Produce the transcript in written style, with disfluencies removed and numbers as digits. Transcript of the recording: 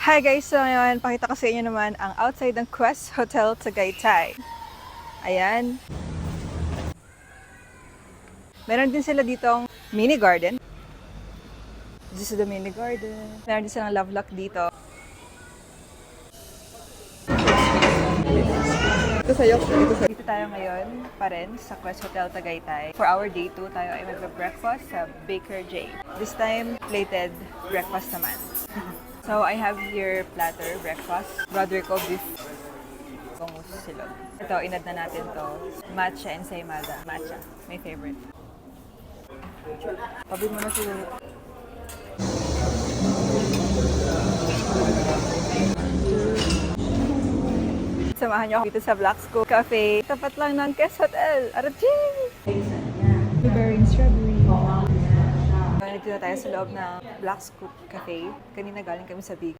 Hi guys! So ngayon, pakita ko sa inyo naman ang outside ng Quest Hotel Tagaytay. Ayan. Meron din sila ditong mini garden. This is the mini garden. Meron din silang love lock dito. Ito sa'yo. Dito tayo ngayon pa rin sa Quest Hotel Tagaytay. For our day 2, tayo ay mag-breakfast sa Baker J. This time, plated breakfast naman. So, I have here platter breakfast. Rodrigo beef. Bangus silog. Ito, inad na natin to. Matcha and saimada. Matcha. My favorite. Pabi mo na siguro. Samahan niyo ako dito sa Black Scoop Cafe. Tapat lang ng Quest Hotel. Araching! Blueberry strawberry. Nandito na tayo sa loob ng Black Scoop Cafe. Kanina galing kami sa Big.